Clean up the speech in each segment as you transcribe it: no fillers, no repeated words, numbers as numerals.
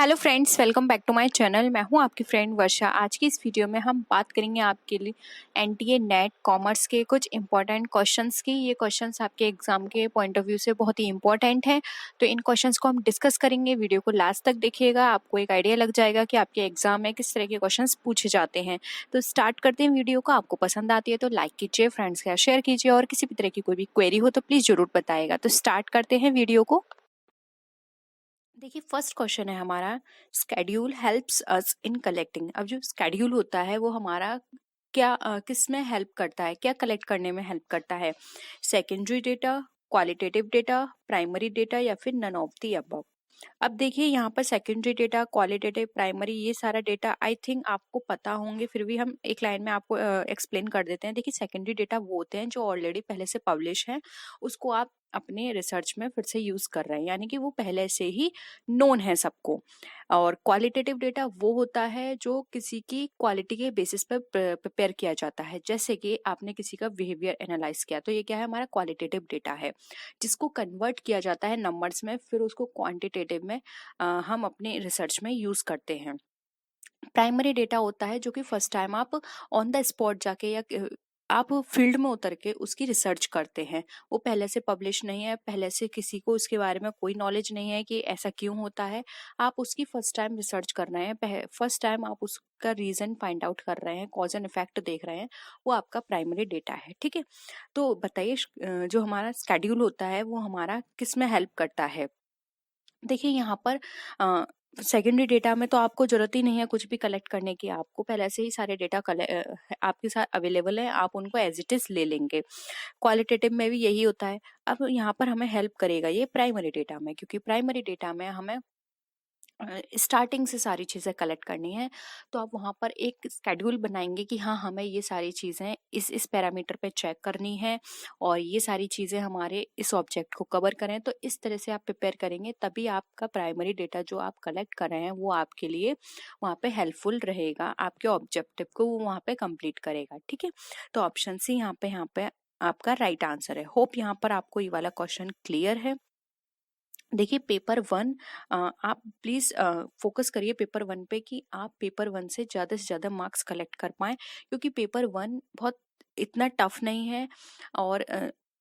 Hello friends, welcome back to my channel. मैं हूं आपकी फ्रेंड वर्षा। आज की इस वीडियो में हम बात करेंगे आपके लिए एनटीए नेट कॉमर्स के कुछ इंपॉर्टेंट क्वेश्चंस की। ये क्वेश्चंस आपके एग्जाम के पॉइंट ऑफ व्यू से बहुत ही इंपॉर्टेंट हैं, तो इन क्वेश्चंस को हम डिस्कस करेंगे। वीडियो को लास्ट तक देखिएगा, आपको एक आइडिया लग जाएगा कि आपके एग्जाम में किस तरह के क्वेश्चन पूछे जाते हैं। तो स्टार्ट करते हैं वीडियो को। आपको पसंद आती है तो लाइक कीजिए, फ्रेंड्स के साथ शेयर कीजिए, और किसी भी तरह की कोई भी क्वेरी हो तो प्लीज जरूर बताइएगा। तो स्टार्ट करते हैं वीडियो को। देखिए, फर्स्ट क्वेश्चन है हमारा, schedule helps us in collecting. अब जो स्केड्यूल होता है वो हमारा क्या किस में हेल्प करता है, क्या कलेक्ट करने में हेल्प करता है? Secondary data, qualitative data, primary data, या फिर नन ऑफ द अबव। अब देखिए, यहाँ पर सेकेंडरी डेटा, क्वालिटेटिव, प्राइमरी, ये सारा डेटा आई थिंक आपको पता होंगे, फिर भी हम एक लाइन में आपको एक्सप्लेन कर देते हैं। देखिए, सेकेंडरी डेटा वो होते हैं जो ऑलरेडी पहले से पब्लिश है, उसको आप अपने रिसर्च में फिर से यूज कर रहे हैं, यानी कि वो पहले से ही नोन है सबको। और क्वालिटेटिव डेटा वो होता है जो किसी की क्वालिटी के बेसिस पर प्रिपेयर किया जाता है, जैसे कि आपने किसी का बिहेवियर एनालाइज किया, तो ये क्या है, हमारा क्वालिटेटिव डेटा है, जिसको कन्वर्ट किया जाता है नंबर्स में, फिर उसको क्वांटिटेटिव में हम अपने रिसर्च में यूज करते हैं। प्राइमरी डेटा होता है जो कि फर्स्ट टाइम आप ऑन द स्पॉट जाके या आप फील्ड में उतर के उसकी रिसर्च करते हैं। वो पहले से पब्लिश नहीं है, पहले से किसी को उसके बारे में कोई नॉलेज नहीं है कि ऐसा क्यों होता है। आप उसकी फर्स्ट टाइम रिसर्च कर रहे हैं, फर्स्ट टाइम आप उसका रीजन फाइंड आउट कर रहे हैं, कॉज एंड इफेक्ट देख रहे हैं, वो आपका प्राइमरी डेटा है। ठीक है, तो बताइए, जो हमारा स्केड्यूल होता है वो हमारा किस में हेल्प करता है? देखिए, यहाँ पर सेकेंडरी डेटा में तो आपको जरूरत ही नहीं है कुछ भी कलेक्ट करने की, आपको पहले से ही सारे डेटा आपके साथ अवेलेबल है, आप उनको एज इट इज ले लेंगे। क्वालिटेटिव में भी यही होता है। अब यहाँ पर हमें हेल्प करेगा ये प्राइमरी डेटा में, क्योंकि प्राइमरी डेटा में हमें स्टार्टिंग से सारी चीज़ें कलेक्ट करनी है। तो आप वहाँ पर एक स्केड्यूल बनाएंगे कि हाँ, हमें ये सारी चीज़ें इस पैरामीटर पे चेक करनी है, और ये सारी चीज़ें हमारे इस ऑब्जेक्ट को कवर करें। तो इस तरह से आप प्रिपेयर करेंगे, तभी आपका प्राइमरी डेटा जो आप कलेक्ट कर रहे हैं वो आपके लिए वहाँ पे हेल्पफुल रहेगा, आपके ऑब्जेक्टिव को वो वहाँ पे कंप्लीट करेगा। ठीक है, तो ऑप्शन सी यहाँ पे आपका राइट आंसर है। होप यहाँ पर आपको ये वाला क्वेश्चन क्लियर है। देखिए, पेपर वन, आप प्लीज फोकस करिए पेपर वन पे, कि आप पेपर वन से ज्यादा मार्क्स कलेक्ट कर पाए, क्योंकि पेपर वन बहुत इतना टफ नहीं है, और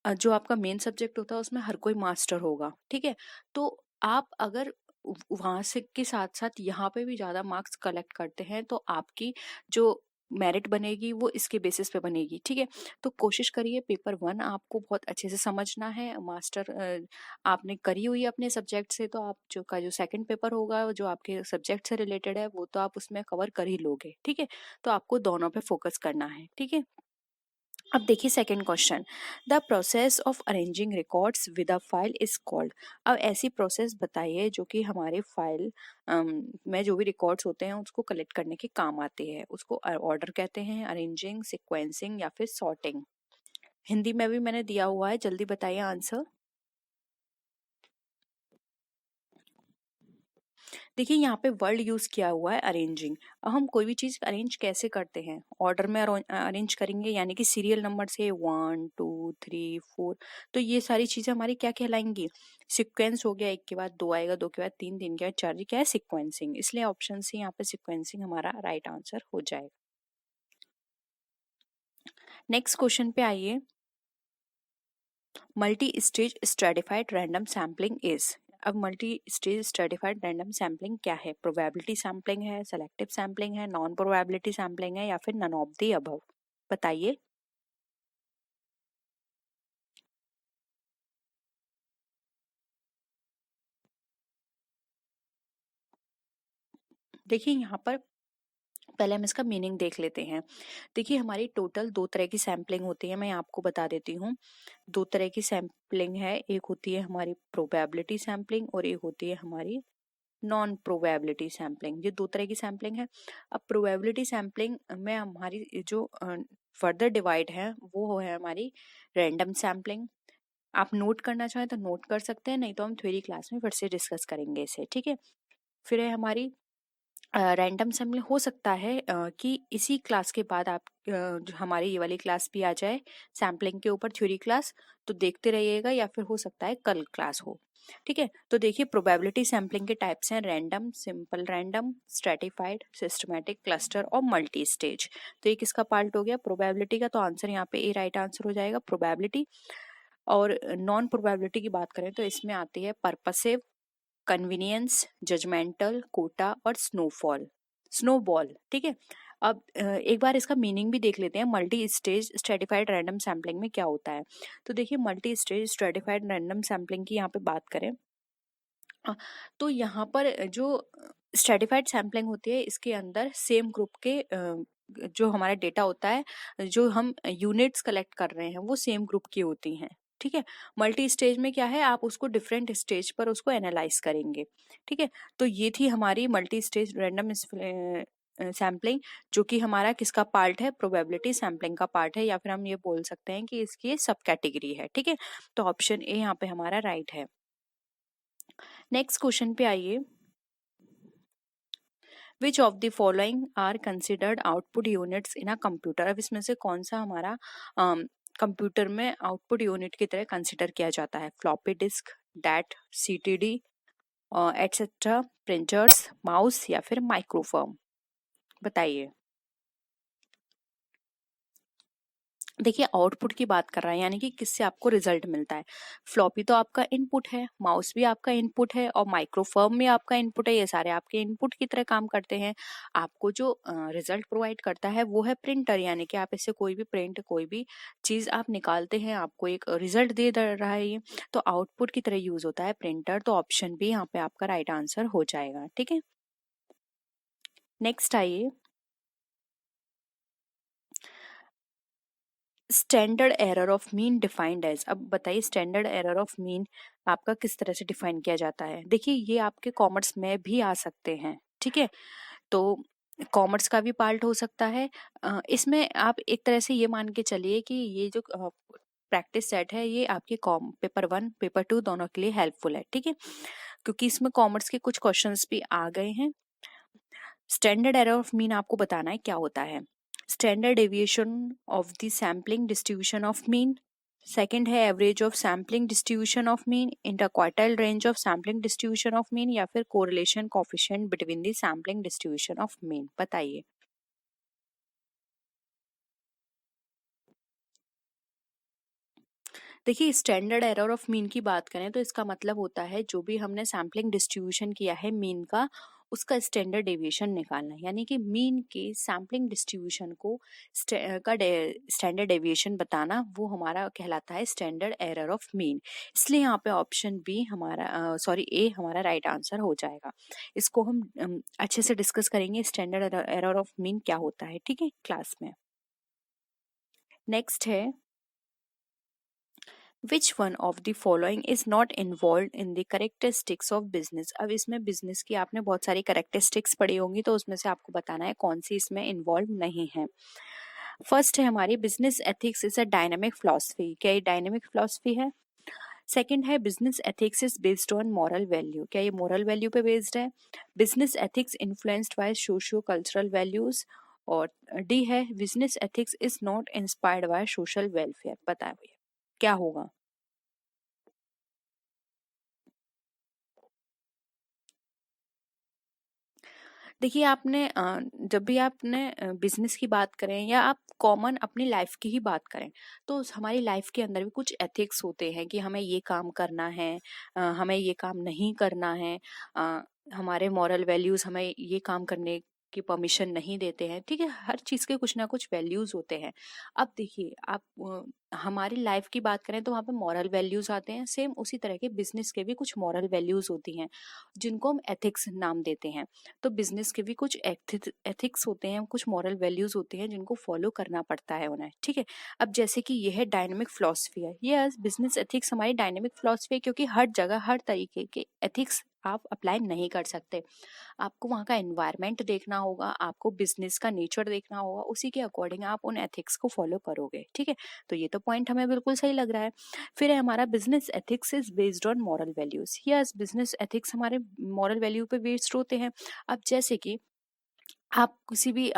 जो आपका मेन सब्जेक्ट होता है उसमें हर कोई मास्टर होगा। ठीक है, तो आप अगर वहां से के साथ साथ यहाँ पे भी ज्यादा मार्क्स कलेक्ट करते हैं, तो आपकी जो मेरिट बनेगी वो इसके बेसिस पे बनेगी। ठीक है, तो कोशिश करिए, पेपर वन आपको बहुत अच्छे से समझना है। मास्टर आपने करी हुई है अपने सब्जेक्ट से, तो आप जो सेकंड पेपर होगा जो आपके सब्जेक्ट से रिलेटेड है, वो तो आप उसमें कवर कर ही लोगे। ठीक है, तो आपको दोनों पे फोकस करना है। ठीक है, अब देखिए second question, the process of arranging records with a file is called. अब ऐसी प्रोसेस बताइए जो कि हमारे फाइल में जो भी रिकॉर्ड्स होते हैं उसको कलेक्ट करने के काम आते हैं। उसको ऑर्डर कहते हैं, अरेंजिंग, सिक्वेंसिंग, या फिर सॉर्टिंग। हिंदी में भी मैंने दिया हुआ है, जल्दी बताइए आंसर। देखिए, यहाँ पे वर्ड यूज किया हुआ है अरेंजिंग। अब हम कोई भी चीज अरेंज कैसे करते हैं? ऑर्डर में अरेंज करेंगे, यानी कि सीरियल नंबर से 1 2 3 4। तो ये सारी चीजें हमारी क्या कहलाएंगी? सिक्वेंस हो गया, एक के बाद दो आएगा, दो के बाद तीन, तीन के बाद चार, ये क्या है? सिक्वेंसिंग। इसलिए ऑप्शन सी यहाँ पे सिक्वेंसिंग हमारा राइट आंसर हो जाएगा। नेक्स्ट क्वेश्चन पे आइए, multi stage stratified random sampling is. अब multi stage stratified random sampling क्या है? प्रोबेबिलिटी सैम्पलिंग है, सेलेक्टिव सैम्पलिंग है, नॉन प्रोबेबिलिटी सैम्पलिंग है, या फिर नन ऑफ द अबव? बताइए। देखिए, यहाँ पर पहले हम इसका मीनिंग देख लेते हैं। देखिए, हमारी टोटल दो तरह की सैम्पलिंग होती है, मैं आपको बता देती हूँ। दो तरह की सैम्पलिंग है, एक होती है हमारी प्रोबेबिलिटी सैम्पलिंग, और एक होती है हमारी नॉन प्रोबेबिलिटी सैम्पलिंग। ये दो तरह की सैम्पलिंग है। अब प्रोबेबिलिटी सैम्पलिंग में हमारी जो फर्दर डिवाइड है वो है हमारी रैंडम सैम्पलिंग। आप नोट करना चाहें तो नोट कर सकते हैं, नहीं तो हम थ्योरी क्लास में फिर से डिस्कस करेंगे इसे। ठीक है, फिर है हमारी रैंडम सैम्पलिंग। हो सकता है कि इसी क्लास के बाद आप जो हमारी ये वाली क्लास भी आ जाए सैम्पलिंग के ऊपर, थ्योरी क्लास, तो देखते रहिएगा, या फिर हो सकता है कल क्लास हो। ठीक है, तो देखिए प्रोबेबिलिटी सैम्पलिंग के टाइप्स हैं random, simple random, stratified, systematic, cluster और मल्टी स्टेज। तो ये किसका पार्ट हो गया? प्रोबेबिलिटी का। तो आंसर यहाँ पे ए राइट आंसर हो जाएगा, प्रोबेबिलिटी। और नॉन प्रोबेबिलिटी की बात करें तो इसमें आती है पर्पसिव, कन्वीनियंस, जजमेंटल, कोटा और स्नोफॉल, स्नोबॉल। ठीक है, अब एक बार इसका मीनिंग भी देख लेते हैं, multi stage stratified random sampling में क्या होता है। तो देखिए multi stage stratified random sampling की यहाँ पे बात करें तो यहाँ पर जो स्ट्रेटिफाइड सैम्पलिंग होती है इसके अंदर सेम ग्रुप के जो हमारा डेटा होता है, जो हम यूनिट्स कलेक्ट कर रहे हैं वो सेम ग्रुप की होती हैं। ठीक है, मल्टी स्टेज में क्या है, आप उसको डिफरेंट स्टेज पर उसको एनालाइज करेंगे। ठीक है, तो ये थी हमारी मल्टी स्टेज रैंडम सैम्पलिंग, जो कि हमारा किसका पार्ट है? प्रोबेबिलिटी सैम्पलिंग का पार्ट है, या फिर हम ये बोल सकते हैं कि इसकी सब कैटेगरी है। ठीक है, तो ऑप्शन ए यहाँ पे हमारा राइट है। नेक्स्ट क्वेश्चन पे आइए, which of the following are considered output units in a computer. अब इसमें से कौन सा हमारा कंप्यूटर में आउटपुट यूनिट की तरह कंसिडर किया जाता है? Floppy disk, that, CTD etcetera, printers, mouse या फिर माइक्रोफोन, बताइए। देखिए आउटपुट की बात कर रहा है, यानी कि किससे आपको रिजल्ट मिलता है। फ्लॉपी तो आपका इनपुट है, माउस भी आपका इनपुट है और माइक्रोफर्म भी आपका इनपुट है, ये सारे आपके इनपुट की तरह काम करते हैं। आपको जो रिजल्ट प्रोवाइड करता है वो है प्रिंटर, यानी कि आप इससे कोई भी प्रिंट, कोई भी चीज आप निकालते हैं, आपको एक रिजल्ट दे रहा है ये, तो आउटपुट की तरह यूज होता है प्रिंटर। तो ऑप्शन भी यहाँ पे आपका राइट आंसर हो जाएगा। ठीक है, नेक्स्ट आइए, standard error of mean defined as. अब बताइए स्टैंडर्ड एरर ऑफ मीन आपका किस तरह से डिफाइन किया जाता है। देखिए ये आपके कॉमर्स में भी आ सकते हैं। ठीक है, तो कॉमर्स का भी पार्ट हो सकता है। इसमें आप एक तरह से ये मान के चलिए कि ये जो प्रैक्टिस सेट है ये आपके पेपर 1 पेपर 2 दोनों के लिए हेल्पफुल है। ठीक है, क्योंकि इसमें कॉमर्स के कुछ क्वेश्चंस भी आ गए हैं। स्टैंडर्ड एरर ऑफ मीन आपको बताना है क्या होता है। Standard deviation of the sampling distribution of mean. Second है average of sampling distribution of mean, interquartile range of sampling distribution of mean, या फिर correlation coefficient between the sampling distribution of mean, बताइए। देखिए स्टैंडर्ड एरर ऑफ मीन की बात करें तो इसका मतलब होता है जो भी हमने सैम्पलिंग डिस्ट्रीब्यूशन किया है मीन का, उसका स्टैंडर्ड डेविएशन निकालना है, यानी कि मीन के सैम्पलिंग डिस्ट्रीब्यूशन को स्टैंडर्ड डेविएशन बताना, वो हमारा कहलाता है स्टैंडर्ड एरर ऑफ मीन। इसलिए यहाँ पे ऑप्शन बी हमारा सॉरी ए हमारा राइट आंसर हो जाएगा। इसको हम अच्छे से डिस्कस करेंगे स्टैंडर्ड एरर ऑफ मीन क्या होता है, ठीक है, क्लास में। नेक्स्ट है, which one of the following is not involve in the characteristics of business. अब इसमें बिजनेस की आपने बहुत सारी करेक्टरिस्टिक्स पढ़ी होंगी, तो उसमें से आपको बताना है कौन सी इसमें इन्वॉल्व नहीं है। फर्स्ट है हमारी business ethics is a dynamic philosophy. क्या ये डायनामिक फिलॉसफी है? सेकंड है business ethics is based on moral value. क्या ये मॉरल वैल्यू पे बेस्ड है? Business ethics influenced by socio cultural values. और डी है business ethics is not inspired by social welfare. बताए भैया क्या होगा? देखिए आपने जब भी आपने बिजनेस की बात करें या आप कॉमन अपनी लाइफ की ही बात करें, तो हमारी लाइफ के अंदर भी कुछ एथिक्स होते हैं कि हमें ये काम करना है, हमें ये काम नहीं करना है, अ, हमारे मॉरल वैल्यूज हमें ये काम करने की परमिशन नहीं देते हैं। ठीक है, हर चीज के कुछ ना कुछ वैल्यूज होते हैं। अब देखिए आप हमारी लाइफ की बात करें तो वहाँ पे मॉरल वैल्यूज आते हैं, सेम उसी तरह के बिजनेस के भी कुछ मॉरल वैल्यूज होती हैं जिनको हम एथिक्स नाम देते हैं। तो बिजनेस के भी कुछ एथिक्स होते हैं, कुछ मॉरल वैल्यूज होते हैं जिनको फॉलो करना पड़ता है उन्हें। ठीक है, अब जैसे कि ये है डायनेमिक फिलॉसफी है, यस बिजनेस एथिक्स हमारी डायनेमिक फिलॉसफी है, क्योंकि हर जगह हर तरीके के एथिक्स आप अप्लाई नहीं कर सकते। आपको वहाँ का एनवायरनमेंट देखना होगा, आपको बिजनेस का नेचर देखना होगा, उसी के अकॉर्डिंग आप उन एथिक्स को फॉलो करोगे। ठीक है, तो ये तो पॉइंट हमें बिल्कुल सही लग रहा है। फिर है हमारा business ethics is based on moral values. Yes business ethics हमारे मॉरल वैल्यू पे बेस्ड होते हैं। अब जैसे कि आप किसी भी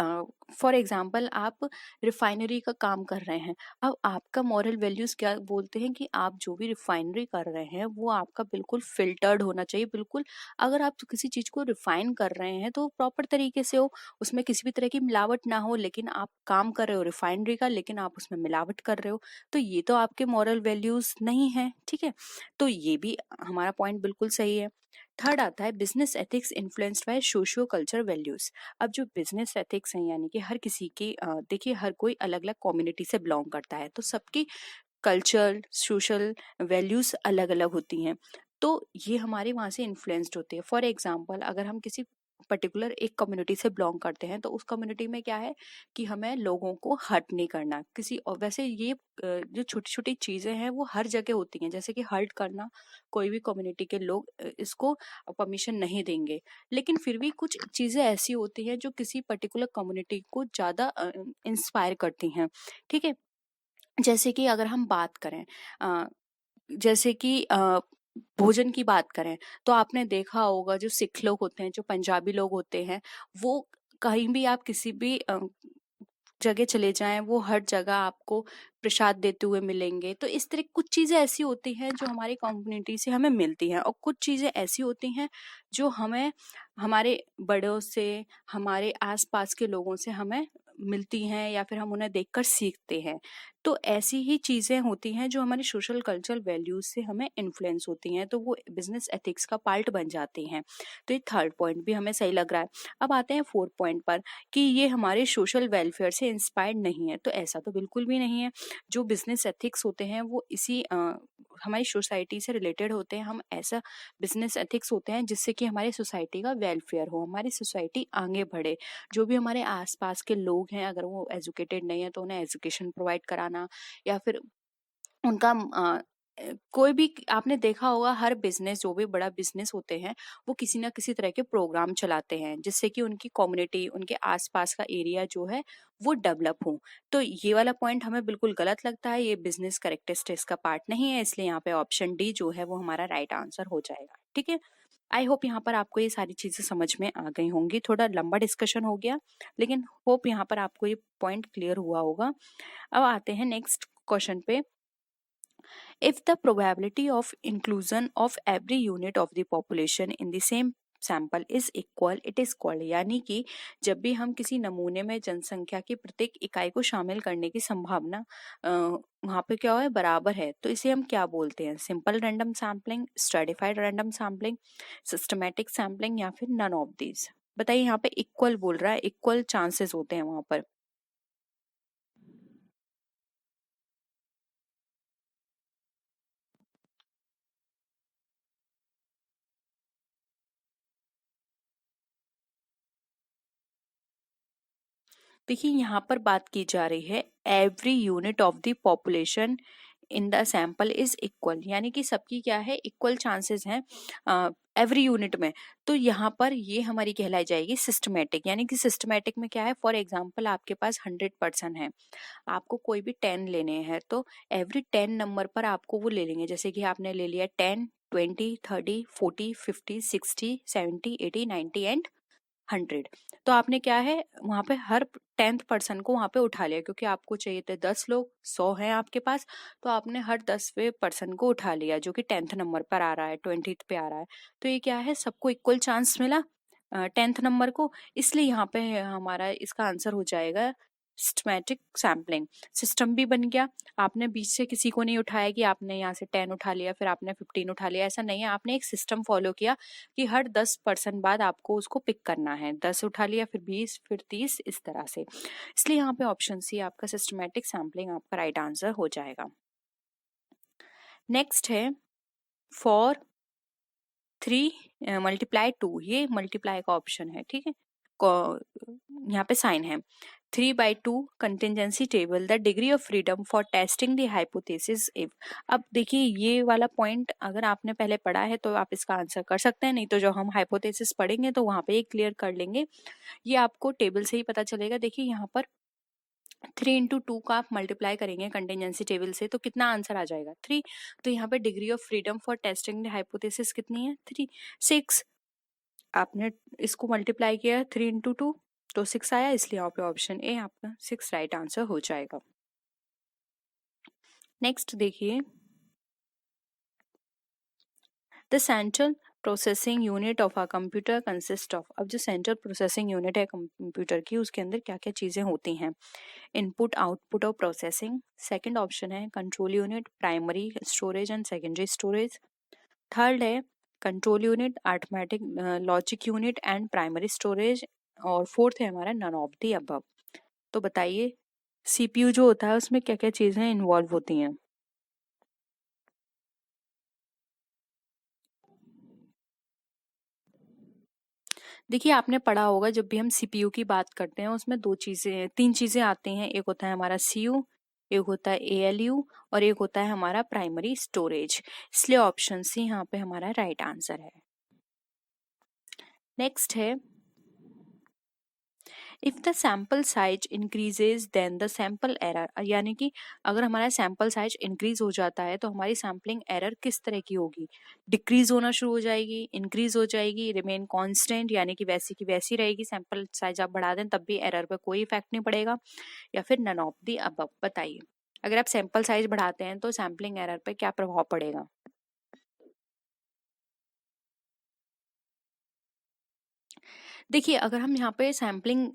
फॉर एग्जांपल आप रिफाइनरी का काम कर रहे हैं। अब आपका मॉरल वैल्यूज़ क्या बोलते हैं कि आप जो भी रिफाइनरी कर रहे हैं वो आपका बिल्कुल फ़िल्टर्ड होना चाहिए, बिल्कुल। अगर आप किसी चीज़ को रिफाइन कर रहे हैं तो प्रॉपर तरीके से हो, उसमें किसी भी तरह की मिलावट ना हो, लेकिन आप काम कर रहे हो रिफाइनरी का, लेकिन आप उसमें मिलावट कर रहे हो, तो ये तो आपके मॉरल वैल्यूज़ नहीं है, ठीक है? तो ये भी हमारा पॉइंट बिल्कुल सही है। थर्ड आता है business ethics influenced by socio culture values. अब जो बिजनेस एथिक्स हैं, यानी कि हर किसी की देखिए हर कोई अलग अलग कम्युनिटी से बिलोंग करता है, तो सबकी कल्चर सोशल वैल्यूज अलग अलग होती हैं। तो ये हमारे वहाँ से इन्फ्लुएंस्ड होती है। फॉर एग्जांपल अगर हम किसी पर्टिकुलर एक कम्युनिटी से बिलोंग करते हैं तो उस कम्युनिटी में क्या है कि हमें लोगों को हर्ट नहीं करना किसी, और वैसे ये जो छोटी छोटी चीजें हैं वो हर जगह होती हैं, जैसे कि हर्ट करना कोई भी कम्युनिटी के लोग इसको परमिशन नहीं देंगे। लेकिन फिर भी कुछ चीजें ऐसी होती हैं जो किसी पर्टिकुलर कम्युनिटी को ज्यादा इंस्पायर करती हैं, ठीक है? जैसे कि अगर हम बात करें अ, जैसे कि भोजन की बात करें, तो आपने देखा होगा जो सिख लोग होते हैं, जो पंजाबी लोग होते हैं, वो कहीं भी आप किसी भी जगह चले जाएं, वो हर जगह आपको प्रसाद देते हुए मिलेंगे। तो इस तरह कुछ चीज़ें ऐसी होती हैं जो हमारी कम्युनिटी से हमें मिलती हैं, और कुछ चीज़ें ऐसी होती हैं जो हमें हमारे बड़ों से, हमारे आसपास के लोगों से हमें मिलती हैं, या फिर हम उन्हें देखकर सीखते हैं। तो ऐसी ही चीज़ें होती हैं जो हमारी सोशल कल्चरल वैल्यूज से हमें इन्फ्लुएंस होती हैं, तो वो बिजनेस एथिक्स का पार्ट बन जाती हैं। तो ये थर्ड पॉइंट भी हमें सही लग रहा है। अब आते हैं फोर्थ पॉइंट पर कि ये हमारे सोशल वेलफेयर से इंस्पायर्ड नहीं है, तो ऐसा तो बिल्कुल भी नहीं है। जो बिजनेस एथिक्स होते हैं वो इसी हमारी सोसाइटी से रिलेटेड होते हैं। हम ऐसा बिजनेस एथिक्स होते हैं जिससे कि हमारी सोसाइटी का वेलफेयर हो, हमारी सोसाइटी आगे बढ़े। जो भी हमारे आसपास के लोग हैं, अगर वो एजुकेटेड नहीं है तो उन्हें एजुकेशन प्रोवाइड कराना, या फिर उनका कोई भी आपने देखा होगा हर बिजनेस, जो भी बड़ा बिजनेस होते हैं, वो किसी ना किसी तरह के प्रोग्राम चलाते हैं जिससे कि उनकी कम्युनिटी, उनके आसपास का एरिया जो है वो डेवलप हो। तो ये वाला पॉइंट हमें बिल्कुल गलत लगता है, ये बिजनेस कैरेक्टरिस्टिक्स का पार्ट नहीं है, इसलिए यहाँ पे ऑप्शन डी जो है वो हमारा राइट आंसर हो जाएगा, ठीक है? आई होप यहाँ पर आपको ये सारी चीजें समझ में आ गई होंगी। थोड़ा लंबा डिस्कशन हो गया, लेकिन होप यहाँ पर आपको ये पॉइंट क्लियर हुआ होगा। अब आते हैं नेक्स्ट क्वेश्चन पे। If the probability of inclusion of every unit of the population in the same sample is equal it is called, यानी कि जब भी हम किसी नमूने में जनसंख्या की प्रत्येक इकाई को शामिल करने की संभावना वहाँ पे क्या है, बराबर है, तो इसे हम क्या बोलते हैं? Simple random sampling, stratified random sampling, systematic sampling, या फिर नन ऑफ दीज? बताइए, यहाँ पे इक्वल बोल रहा है, इक्वल चांसेस होते हैं वहां पर। देखिए, यहाँ पर बात की जा रही है every unit of the population in the sample is equal, यानी कि सबकी क्या है, इक्वल चांसेस हैं एवरी यूनिट में। तो यहाँ पर ये हमारी कहलाई जाएगी सिस्टमेटिक, यानी कि सिस्टमेटिक में क्या है, फॉर एग्जांपल आपके पास 100% है, आपको कोई भी 10 लेने हैं, तो एवरी 10 नंबर पर आपको वो ले लेंगे। जैसे कि आपने ले लिया 10, 20, 30, 40, 50, 60, 70, 80, 90 एंड 100। तो आपने क्या है वहां पे हर 10th पर्सन को वहां पे उठा लिया, क्योंकि आपको चाहिए थे 10 लोग, 100 हैं आपके पास, तो आपने हर 10वें पर्सन को उठा लिया जो कि 10th नंबर पर आ रहा है, 20th पे आ रहा है। तो ये क्या है, सबको इक्वल चांस मिला 10th नंबर को, इसलिए यहाँ पे हमारा इसका आंसर हो जाएगा सिस्टमैटिक सैम्पलिंग। सिस्टम भी बन गया, आपने बीच से किसी को नहीं उठाया कि आपने यहाँ से 10 उठा लिया फिर आपने 15 उठा लिया, ऐसा नहीं है। आपने एक सिस्टम फॉलो किया कि हर 10% बाद आपको उसको पिक करना है, 10 उठा लिया फिर 20 फिर 30, इस तरह से। इसलिए यहाँ पे ऑप्शन सी आपका सिस्टमैटिक सैम्पलिंग आपका राइट आंसर हो जाएगा। नेक्स्ट है फॉर 3 मल्टीप्लाई 2, ये मल्टीप्लाई का ऑप्शन है, ठीक है? यहाँ पे साइन है 3/2 contingency table the degree of freedom for testing the hypothesis if. अब देखिए, ये वाला पॉइंट अगर आपने पहले पढ़ा है तो आप इसका आंसर कर सकते हैं, नहीं तो जब हम हाइपोथेसिस पढ़ेंगे तो वहां पे ये क्लियर कर लेंगे, ये आपको टेबल से ही पता चलेगा। देखिए यहाँ पर 3 into 2 का आप मल्टीप्लाई करेंगे कंटिजेंसी टेबल से तो कितना आंसर आ जाएगा, 3। तो यहाँ पे degree of freedom for testing the hypothesis कितनी है, 3, 6। आपने इसको मल्टीप्लाई किया 3 into 2, तो 6 आया, इसलिए यहाँ पे ऑप्शन ए आपका 6 राइट आंसर हो जाएगा। नेक्स्ट देखिए, the central processing unit of a computer consist of. अब जो सेंट्रल प्रोसेसिंग यूनिट है कंप्यूटर की, उसके अंदर क्या क्या चीजें होती हैं? इनपुट, आउटपुट और प्रोसेसिंग। सेकंड ऑप्शन है control unit, primary storage and secondary storage. Third है control unit, arithmetic logic unit and primary storage. और फोर्थ है हमारा नन ऑफ द अबव। तो बताइए सीपीयू जो होता है उसमें क्या क्या चीजें इन्वॉल्व होती हैं? देखिए आपने पढ़ा होगा, जब भी हम सीपीयू की बात करते हैं उसमें तीन चीजें आती हैं। एक होता है हमारा सीयू, एक होता है एएलयू और एक होता है हमारा प्राइमरी स्टोरेज। इसलिए ऑप्शन सी यहाँ पे हमारा राइट आंसर है। नेक्स्ट है, if the sample size increases then the sample error. यानी कि अगर हमारा सैंपल साइज इंक्रीज हो जाता है तो हमारी सैम्पलिंग एरर किस तरह की होगी? डिक्रीज होना शुरू हो जाएगी, इंक्रीज हो जाएगी, रिमेन कांस्टेंट यानी कि वैसी की वैसी रहेगी, सैंपल साइज आप बढ़ा दें तब भी एरर पे कोई इफेक्ट नहीं पड़ेगा, या फिर नन ऑफ द अबव। बताइए अगर आप सैंपल साइज बढ़ाते हैं तो सैम्पलिंग एरर पे क्या प्रभाव पड़ेगा? देखिए अगर हम यहाँ पे सैम्पलिंग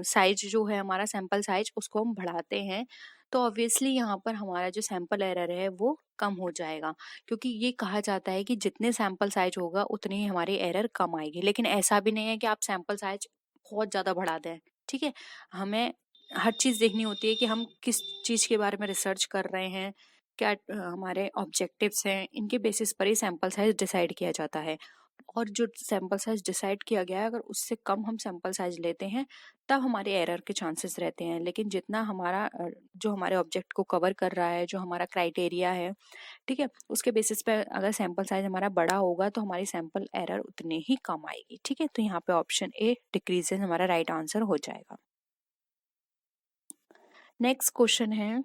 साइज जो है, हमारा सैंपल साइज उसको हम बढ़ाते हैं तो ऑब्वियसली यहाँ पर हमारा जो सैंपल एरर है वो कम हो जाएगा, क्योंकि ये कहा जाता है कि जितने सैंपल साइज होगा उतनी ही हमारी एरर कम आएगी। लेकिन ऐसा भी नहीं है कि आप सैंपल साइज बहुत ज्यादा बढ़ा दें, ठीक है। हमें हर चीज देखनी होती है कि हम किस चीज के बारे में रिसर्च कर रहे हैं, क्या हमारे ऑब्जेक्टिव्स हैं, इनके बेसिस पर ही सैंपल साइज डिसाइड किया जाता है। और जो सैंपल साइज डिसाइड किया गया है अगर उससे कम हम सैंपल साइज लेते हैं तब हमारे एरर के चांसेस रहते हैं। लेकिन जितना हमारा जो हमारे ऑब्जेक्ट को कवर कर रहा है, जो हमारा क्राइटेरिया है, ठीक है, उसके बेसिस पे अगर सैंपल साइज हमारा बड़ा होगा तो हमारी सैंपल एरर उतनी ही कम आएगी, ठीक है। तो यहाँ पे ऑप्शन ए डिक्रीजेस हमारा राइट आंसर हो जाएगा। नेक्स्ट क्वेश्चन है,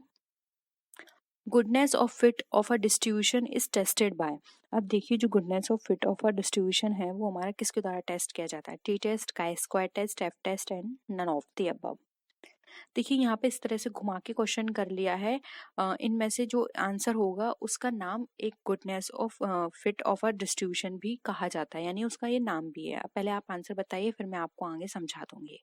goodness of fit of a distribution is tested by. अब देखिए जो goodness of fit of a distribution है वो हमारा किसके द्वारा टेस्ट किया जाता है? T test, chi square test, F test and none of the above. देखिए यहाँ पे इस तरह से घुमा के क्वेश्चन कर लिया है, इनमें से जो आंसर होगा उसका नाम एक goodness of fit of a distribution भी कहा जाता है, यानी उसका ये नाम भी है। पहले आप आंसर बताइए फिर मैं आपको आगे समझा दूंगी।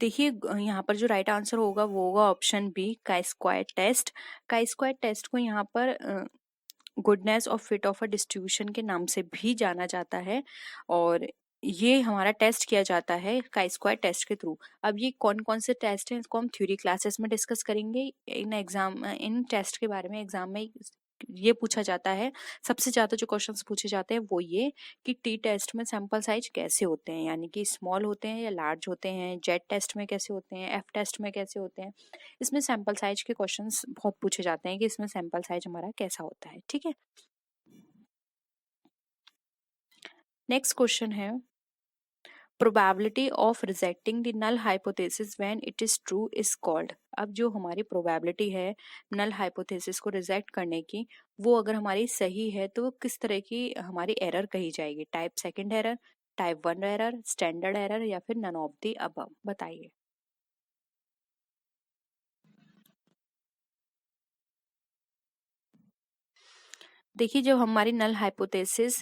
देखिए यहाँ पर जो राइट आंसर होगा वो होगा option B, chi square test. Chi square test को यहाँ पर गुडनेस और फिट ऑफ अ डिस्ट्रीब्यूशन के नाम से भी जाना जाता है, और ये हमारा टेस्ट किया जाता है काई स्क्वायर टेस्ट के थ्रू। अब ये कौन कौन से टेस्ट हैं इसको हम थ्योरी क्लासेस में डिस्कस करेंगे। इन टेस्ट के बारे में एग्जाम में ये पूछा जाता है, सबसे ज्यादा जो क्वेश्चंस पूछे जाते हैं वो ये कि टी टेस्ट में सैंपल साइज कैसे होते हैं, यानी कि स्मॉल होते हैं या लार्ज होते हैं, जेड टेस्ट में कैसे होते हैं, एफ टेस्ट में कैसे होते हैं। इसमें सैंपल साइज के क्वेश्चंस बहुत पूछे जाते हैं कि इसमें सैंपल साइज हमारा कैसा होता है, ठीक है। नेक्स्ट क्वेश्चन है, probability of rejecting the null hypothesis when it is true is called. अब जो हमारी प्रोबेबिलिटी है नल हाइपोथेसिस को रिजेक्ट करने की, वो अगर हमारी सही है तो वो किस तरह की हमारी एरर कही जाएगी? Type second error, type one error, standard error या फिर नन ऑफ द अबव। बताइए। देखिए जब हमारी नल हाइपोथेसिस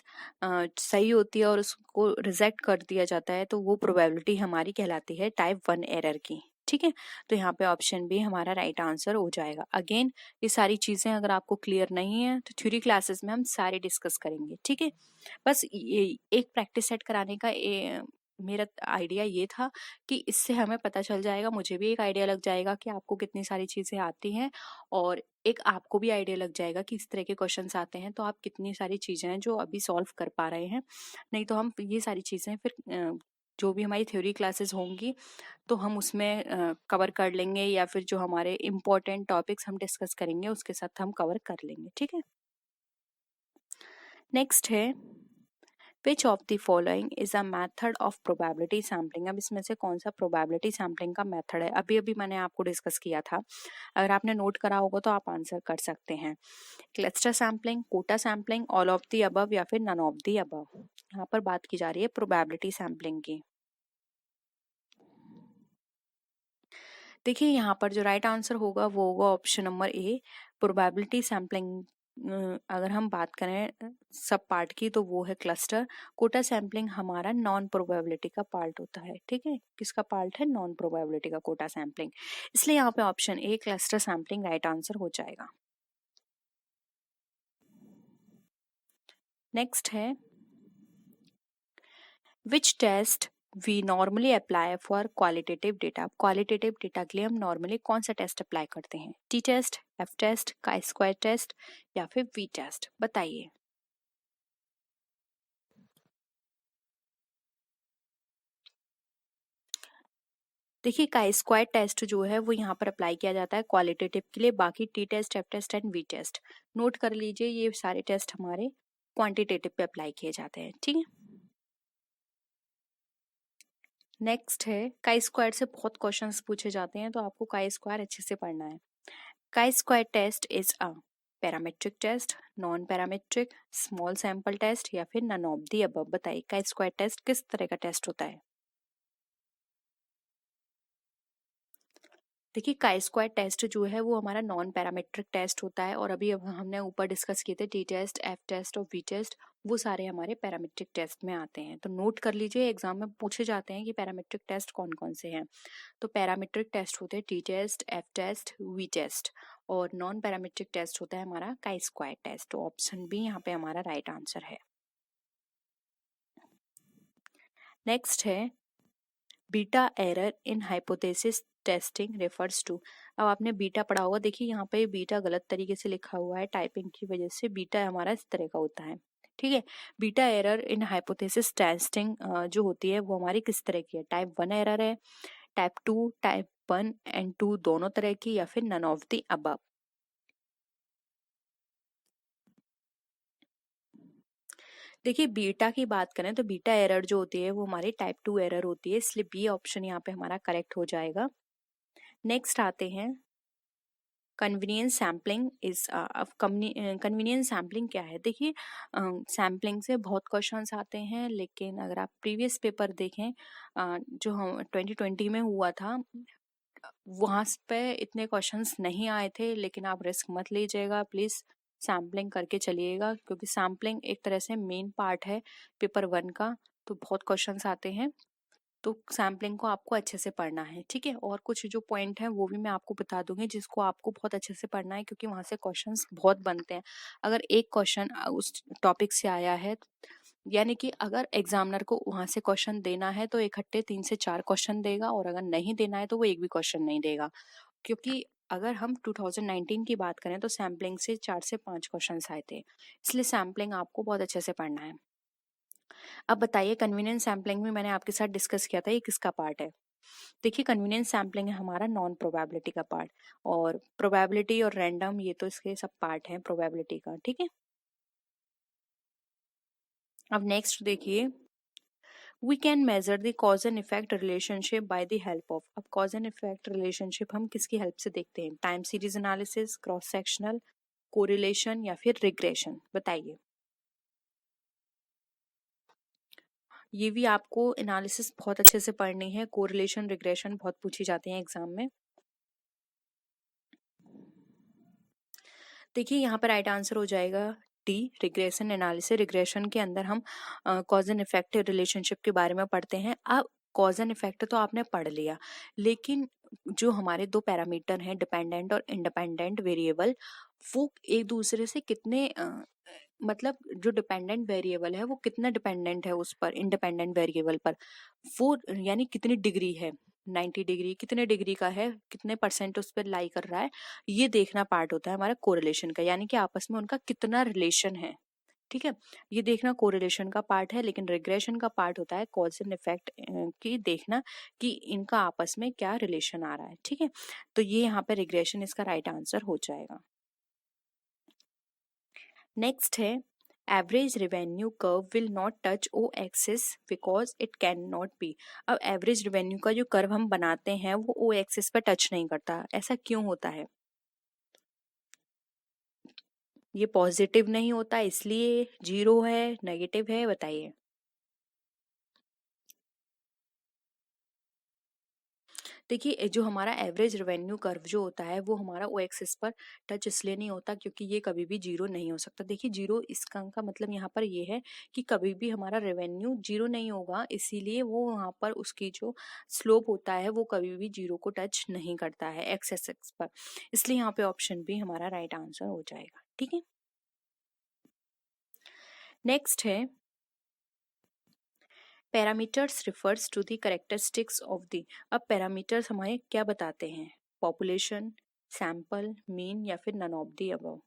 सही होती है और उसको रिजेक्ट कर दिया जाता है तो वो प्रोबेबिलिटी हमारी कहलाती है टाइप वन एरर की, ठीक है। तो यहाँ पे ऑप्शन बी हमारा राइट आंसर हो जाएगा। अगेन ये सारी चीजें अगर आपको क्लियर नहीं है तो थ्योरी क्लासेस में हम सारे डिस्कस करेंगे, ठीक है। बस ये एक प्रैक्टिस सेट कराने का मेरा आइडिया ये था कि इससे हमें पता चल जाएगा, मुझे भी एक आइडिया लग जाएगा कि आपको कितनी सारी चीजें आती हैं, और एक आपको भी आइडिया लग जाएगा कि इस तरह के क्वेश्चंस आते हैं तो आप कितनी सारी चीजें हैं जो अभी सॉल्व कर पा रहे हैं। नहीं तो हम ये सारी चीजें फिर जो भी हमारी थ्योरी क्लासेस होंगी तो हम उसमें कवर कर लेंगे, या फिर जो हमारे इम्पोर्टेंट टॉपिक्स हम डिस्कस करेंगे उसके साथ हम कवर कर लेंगे, ठीक है। नेक्स्ट है, विच of the following is a method of probability sampling. अब इसमें से कौन सा प्रोबेबिलिटी सैम्पलिंग का मेथड है, अभी अभी मैंने आपको डिस्कस किया था, अगर आपने नोट करा होगा तो आप आंसर कर सकते हैं। Cluster sampling, quota sampling, all of the above या फिर नन ऑफ द अबव। यहाँ पर बात की जा रही है प्रोबेबिलिटी सैम्पलिंग की। देखिए यहाँ पर जो राइट आंसर होगा वो होगा option number A, probability sampling. अगर हम बात करें सब पार्ट की तो वो है क्लस्टर। कोटा सैम्पलिंग हमारा नॉन प्रोबेबिलिटी का पार्ट होता है, ठीक है, किसका पार्ट है, नॉन प्रोबेबिलिटी का कोटा सैम्पलिंग। इसलिए यहाँ पे option A cluster sampling right answer हो जाएगा। नेक्स्ट है which test we normally apply for qualitative data. Qualitative data के लिए हम नॉर्मली कौन सा टेस्ट अप्लाई करते हैं, T test, F test, chi square test या फिर वी टेस्ट, बताइए। देखिए काई स्क्वायर टेस्ट जो है वो यहाँ पर अप्लाई किया जाता है क्वालिटेटिव के लिए, बाकी T test, F test and V test note कर लीजिए, ये सारे टेस्ट हमारे क्वांटिटेटिव पे अप्लाई किए जाते हैं, ठीक है। नेक्स्ट है काई स्क्वायर से बहुत क्वेश्चंस पूछे जाते हैं, तो आपको काई स्क्वायर अच्छे से पढ़ना है। Chi square test is a parametric test, non parametric, small sample test या फिर नन ऑफ दी अबव, बताइए काई स्क्वायर टेस्ट किस तरह का टेस्ट होता है। देखिए काई स्क्वायर टेस्ट जो है वो हमारा नॉन पैरामेट्रिक टेस्ट होता है, और अभी अब हमने ऊपर डिस्कस किए थे टी टेस्ट, एफ टेस्ट और वी टेस्ट, वो सारे हमारे पैरामेट्रिक टेस्ट में आते हैं। तो नोट कर लीजिए, एग्जाम में पूछे जाते हैं कि पैरामेट्रिक टेस्ट कौन कौन से हैं। तो पैरामेट्रिक टेस्ट होते हैं T test, F test, V test, और नॉन पैरामेट्रिक टेस्ट होता है हमारा काई स्क्वायर टेस्ट। तो ऑप्शन बी यहाँ पे हमारा राइट आंसर है। नेक्स्ट है beta error in hypothesis testing refers to. अब आपने बीटा पढ़ा होगा, देखिए यहाँ पे बीटा गलत तरीके से लिखा हुआ है, टाइपिंग की वजह से बीटा हमारा इस तरह का होता है, ठीक है। Beta error in hypothesis testing जो होती है वो हमारी किस तरह की है, टाइप 1 एरर है, टाइप 2, टाइप 1 एंड 2 दोनों तरह की, या फिर नन ऑफ द अबव। देखिए बीटा की बात करें तो बीटा एरर जो होती है वो हमारी टाइप 2 एरर होती है, इसलिए बी ऑप्शन यहाँ पे हमारा करेक्ट हो जाएगा। नेक्स्ट आते हैं कन्वीनियंस सैम्पलिंग इज। अब कन्वीनियंस सैम्पलिंग क्या है, देखिए सैम्पलिंग से बहुत क्वेश्चंस आते हैं, लेकिन अगर आप प्रीवियस पेपर देखें जो हम 2020 में हुआ था, वहाँ पे इतने क्वेश्चंस नहीं आए थे, लेकिन आप रिस्क मत लीजिएगा, प्लीज सैम्पलिंग करके चलिएगा, क्योंकि सैम्पलिंग एक तरह से मेन पार्ट है पेपर 1 का, तो बहुत क्वेश्चंस आते हैं, तो सैम्पलिंग को आपको अच्छे से पढ़ना है, ठीक है। और कुछ जो पॉइंट है वो भी मैं आपको बता दूंगी जिसको आपको बहुत अच्छे से पढ़ना है, क्योंकि वहां से क्वेश्चंस बहुत बनते हैं। अगर एक क्वेश्चन उस टॉपिक से आया है, यानी कि अगर एग्जामिनर को वहां से क्वेश्चन देना है तो इकट्ठे 3 से 4 क्वेश्चन देगा, और अगर नहीं देना है तो वो एक भी क्वेश्चन नहीं देगा, क्योंकि अगर हम 2019 की बात करें तो सैम्पलिंग से 4 से 5 क्वेश्चन आए थे, इसलिए सैम्पलिंग आपको बहुत अच्छे से पढ़ना है। अब बताइए कन्वीनियंस सैम्पलिंग में मैंने आपके साथ डिस्कस किया था, ये किसका पार्ट है। देखिए कन्वीनियंस सैम्पलिंग है हमारा नॉन प्रोबेबिलिटी का पार्ट, और प्रोबेबिलिटी और रैंडम ये तो इसके सब पार्ट हैं प्रोबेबिलिटी का, ठीक है। अब नेक्स्ट देखिए we can measure the cause and effect relationship by the help of. अब कॉज एंड इफेक्ट रिलेशनशिप हम किसकी हेल्प से देखते हैं, time series analysis, cross sectional, correlation या फिर रिग्रेशन, बताइए। ये भी आपको एनालिसिस बहुत अच्छे से पढ़नी है, कोरिलेशन रिग्रेशन बहुत पूछी जाती है एग्जाम में। देखिए यहाँ पर राइट आंसर हो जाएगा डी, रिग्रेशन एनालिसिस। रिग्रेशन के अंदर हम कॉज एंड इफेक्ट रिलेशनशिप के बारे में पढ़ते हैं। अब कॉज एंड इफेक्ट तो आपने पढ़ लिया, लेकिन जो हमारे दो पैरामीटर हैं डिपेंडेंट और इंडिपेंडेंट वेरिएबल, वो एक दूसरे से कितने मतलब जो डिपेंडेंट वेरिएबल है वो कितना डिपेंडेंट है उस पर, इंडिपेंडेंट वेरिएबल पर, वो यानी कितनी डिग्री है, 90 डिग्री कितने डिग्री का है, कितने परसेंट उस पर लाई कर रहा है, ये देखना पार्ट होता है हमारा कोरिलेशन का, यानी कि आपस में उनका कितना रिलेशन है, ठीक है। ये देखना कोरिलेशन का पार्ट है, लेकिन रिग्रेशन का पार्ट होता है कॉज एंड इफेक्ट की देखना कि इनका आपस में क्या रिलेशन आ रहा है, ठीक है। तो ये यहाँ पे रिग्रेशन इसका राइट आंसर हो जाएगा। नेक्स्ट है average revenue curve will not touch O axis because it can not be. अब एवरेज रेवेन्यू का जो कर्व हम बनाते हैं वो ओ एक्सिस पर टच नहीं करता, ऐसा क्यों होता है? ये पॉजिटिव नहीं होता इसलिए, जीरो है, नेगेटिव है, बताइए। देखिए जो हमारा एवरेज रेवेन्यू कर्व जो होता है वो हमारा ओ एक्सिस पर टच इसलिए नहीं होता क्योंकि ये कभी भी जीरो नहीं हो सकता। देखिए जीरो इसका का मतलब यहाँ पर ये है कि कभी भी हमारा रेवेन्यू जीरो नहीं होगा, इसीलिए वो वहाँ पर उसकी जो स्लोप होता है वो कभी भी जीरो को टच नहीं करता है एक्स एक्सिस पर। इसलिए यहाँ पे ऑप्शन बी हमारा राइट आंसर हो जाएगा। ठीक है, नेक्स्ट है parameters refers to the characteristics of the. अब पैरामीटर्स हमें क्या बताते हैं? पॉपुलेशन, सैंपल, मीन या फिर नन ऑफ द अबव।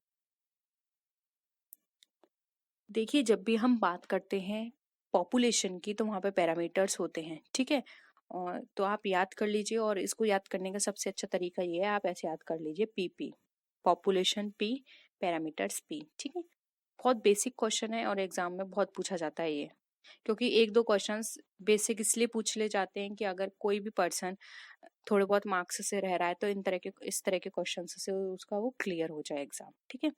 देखिए जब भी हम बात करते हैं पॉपुलेशन की तो वहाँ पे पैरामीटर्स होते हैं, ठीक है। और तो आप याद कर लीजिए, और इसको याद करने का सबसे अच्छा तरीका ये है, आप ऐसे याद कर लीजिए PP, population P, parameters P, ठीक है। बहुत बेसिक क्वेश्चन है और एग्जाम में बहुत पूछा जाता है ये, क्योंकि एक दो क्वेश्चंस बेसिक इसलिए पूछ ले जाते हैं कि अगर कोई भी पर्सन थोड़े बहुत मार्क्स से रह रहा है तो इस तरह के क्वेश्चन से उसका वो क्लियर हो जाए एग्जाम, ठीक है।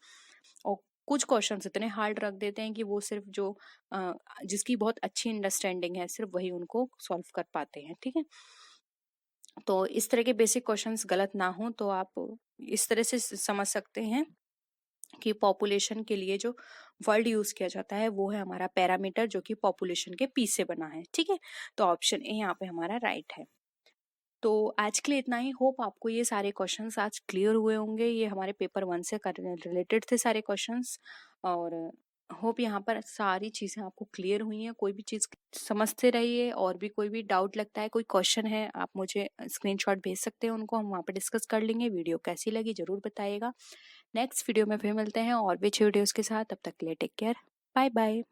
और कुछ क्वेश्चंस इतने हार्ड रख देते हैं कि वो सिर्फ जो जिसकी बहुत अच्छी अंडरस्टैंडिंग है सिर्फ वही उनको सॉल्व कर पाते हैं, ठीक है। तो इस तरह के बेसिक क्वेश्चंस गलत ना हो तो आप इस तरह से समझ सकते हैं कि पॉपुलेशन के लिए जो वर्ड यूज किया जाता है वो है हमारा पैरामीटर, जो कि पॉपुलेशन के पी से बना है, ठीक है। तो ऑप्शन ए यहाँ पे हमारा राइट है। तो आज के लिए इतना ही। होप आपको ये सारे क्वेश्चंस आज क्लियर हुए होंगे, ये हमारे पेपर 1 से रिलेटेड थे सारे क्वेश्चंस। और होप यहाँ पर सारी चीजें आपको क्लियर हुई हैं। कोई भी चीज समझते रहिए, और भी कोई भी डाउट लगता है, कोई क्वेश्चन है, आप मुझे स्क्रीनशॉट भेज सकते हैं, उनको हम वहाँ पर डिस्कस कर लेंगे। वीडियो कैसी लगी जरूर बताइएगा। नेक्स्ट वीडियो में फिर मिलते हैं और भी अच्छे वीडियोस के साथ। तब तक के लिए टेक केयर, बाय बाय।